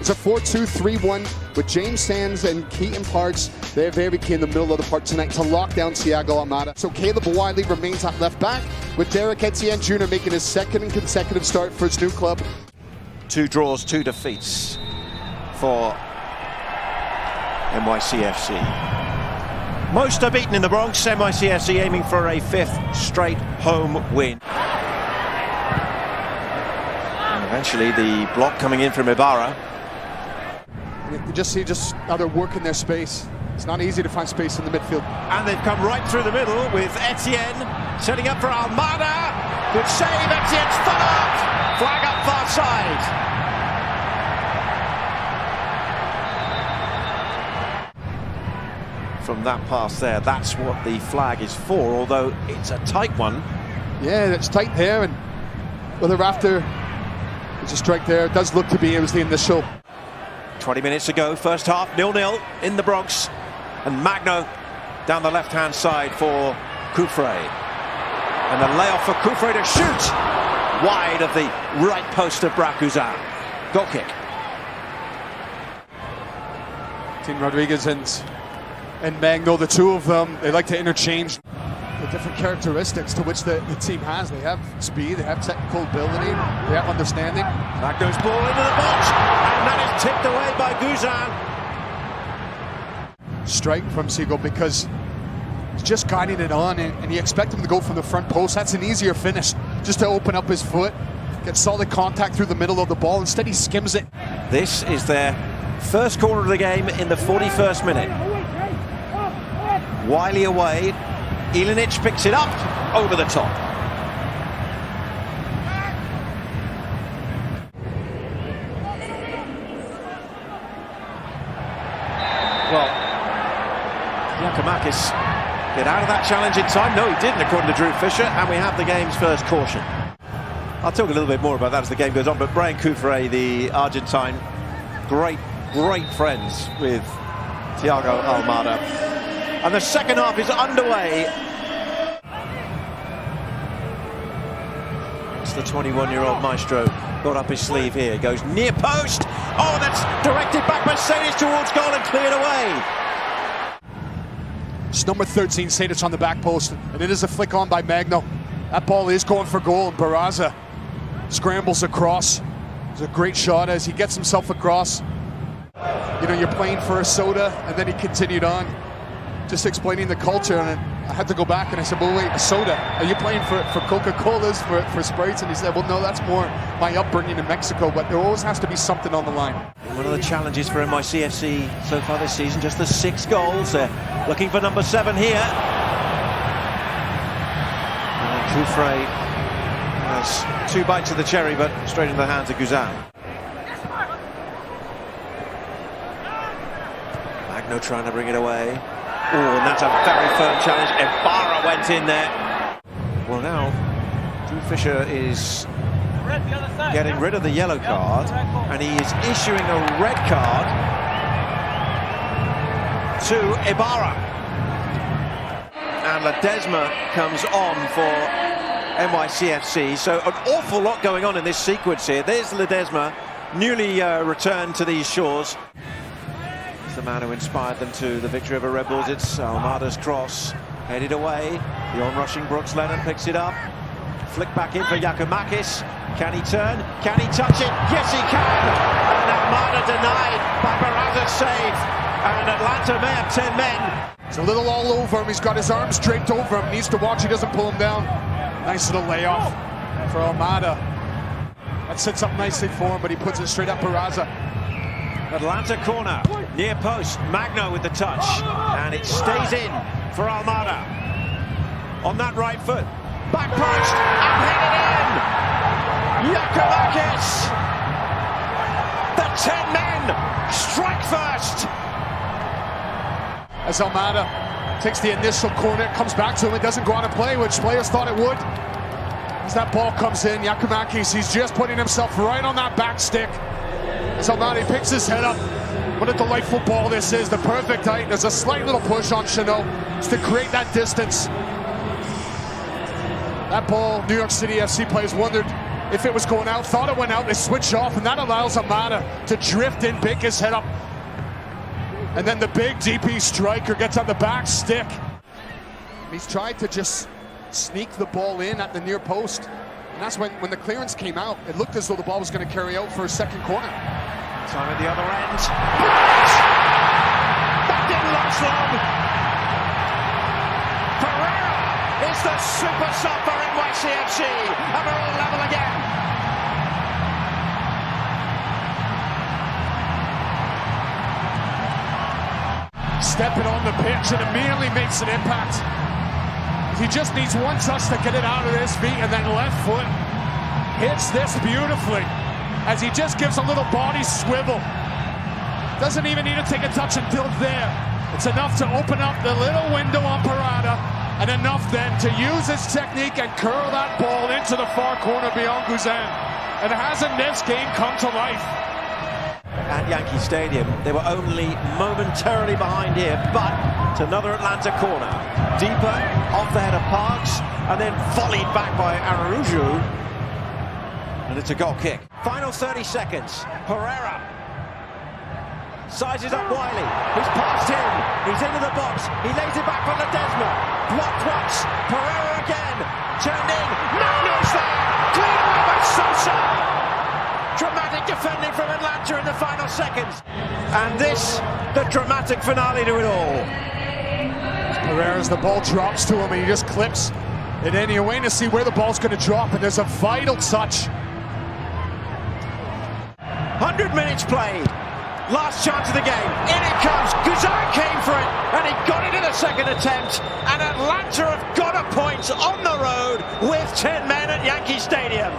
It's a 4-2-3-1 with James Sands and Keaton Parks. They're very key in the middle of the park tonight to lock down Thiago Almada. So Caleb Wiley remains at left back, with Derek Etienne Jr. making his second consecutive start for his new club. 2 draws, 2 defeats for NYCFC. Most are beaten in the Bronx. NYCFC aiming for a 5th straight home win. And eventually the block coming in from Ibarra. You just see how they're working their space. It's not easy to find space in the midfield. And they've come right through the middle with Etienne setting up for Almada. Good save, Etienne's followed. Flag up far side. From that pass there, that's what the flag is for, although it's a tight one. Yeah, it's tight there, and whether after it's a strike there, it does look to be, it was the initial. 20 minutes ago, first half, 0-0 in the Bronx, and Magno down the left-hand side for Coufre. And the layoff for Coufre to shoot wide of the right post of Bracuzan. Goal kick. Team Rodriguez and Magno, the two of them, they like to interchange the different characteristics to which the team has. They have speed, they have technical ability, they have understanding. Magno's ball into the box, and that is tipped away by Guzan. Strike from Seagull because he's just guiding it on, and you expect him to go from the front post. That's an easier finish, just to open up his foot, get solid contact through the middle of the ball. Instead he skims it. This is their first corner of the game in the 41st minute. Wiley away, Ilinic picks it up over the top. Well, Giacomakis get out of that challenge in time. No, he didn't, according to Drew Fisher, and we have the game's first caution. I'll talk a little bit more about that as the game goes on, but Brian Coufre, the Argentine, great friends with Thiago Almada. And the second half is underway. It's the 21-year-old maestro got up his sleeve here. Goes near post. Oh, that's directed back by Sadic towards goal and cleared away. It's number 13, Sadic on the back post, and it is a flick on by Magno. That ball is going for goal, and Barraza scrambles across. It's a great shot as he gets himself across. You know, you're playing for a soda, and then he continued on, just explaining the culture, and I had to go back and I said, well, wait, a soda? Are you playing for Coca-Colas, for Sprites? And he said, well, no, that's more my upbringing in Mexico, but there always has to be something on the line. One of the challenges for NYCFC so far this season, just the 6 goals. They're looking for number 7 here. And Coufre has 2 bites of the cherry, but straight into the hands of Guzan. Magno trying to bring it away. Oh, and that's a very firm challenge. Ibarra went in there. Well, now, Drew Fisher is getting rid of the yellow card, and he is issuing a red card to Ibarra. And Ledesma comes on for NYCFC. So an awful lot going on in this sequence here. There's Ledesma, newly returned to these shores. The man who inspired them to the victory over Red Bulls. It's Almada's cross, headed away. The on-rushing Brooks Lennon picks it up. Flick back in for Giacomakis. Can he turn? Can he touch it? Yes, he can! And Almada denied by Barraza's save. And Atlanta may have 10 men. It's a little all over him. He's got his arms draped over him. Needs to watch he doesn't pull him down. Nice little layoff for Almada. That sets up nicely for him, but he puts it straight up Barraza. Atlanta corner, near post, Magno with the touch, and it stays in for Almada. On that right foot, back post, and headed in! Giacomakis! The 10 men strike first! As Almada takes the initial corner, it comes back to him, it doesn't go out of play, which players thought it would. As that ball comes in, Giacomakis, he's just putting himself right on that back stick. As Almada picks his head up. What a delightful ball this is, the perfect height. There's a slight little push on Chanot just to create that distance. That ball, New York City FC players wondered if it was going out, thought it went out, they switch off, and that allows Amada to drift in, pick his head up. And then the big DP striker gets on the back stick. He's tried to just sneak the ball in at the near post. And that's when the clearance came out, it looked as though the ball was going to carry out for a second corner. Time at the other end. That didn't last long. Pereira is the super sub for NYCFC. And we're all level again. Stepping on the pitch and immediately makes an impact. He just needs one touch to get it out of his feet, and then left foot hits this beautifully as he just gives a little body swivel. Doesn't even need to take a touch until there. It's enough to open up the little window on Parada, and enough then to use his technique and curl that ball into the far corner beyond Guzan. And hasn't this game come to life? At Yankee Stadium, they were only momentarily behind here, but it's another Atlanta corner. Deeper, off the head of Parks, and then volleyed back by Araujo. And it's a goal kick. Final 30 seconds. Pereira sizes up Wiley. He's past him. He's into the box. He lays it back for Ledesma. Blocked once. Pereira again. Turned in. Magno's there. Clean away by Sosa. Dramatic defending from Atlanta in the final seconds. And this, the dramatic finale to it all. Pereira's the ball drops to him and he just clips it in. You're waiting to see where the ball's going to drop, and there's a vital touch. 100 minutes played. Last chance of the game. In it comes. Guzan came for it, and he got it in the second attempt. And Atlanta have got a point on the road with 10 men at Yankee Stadium.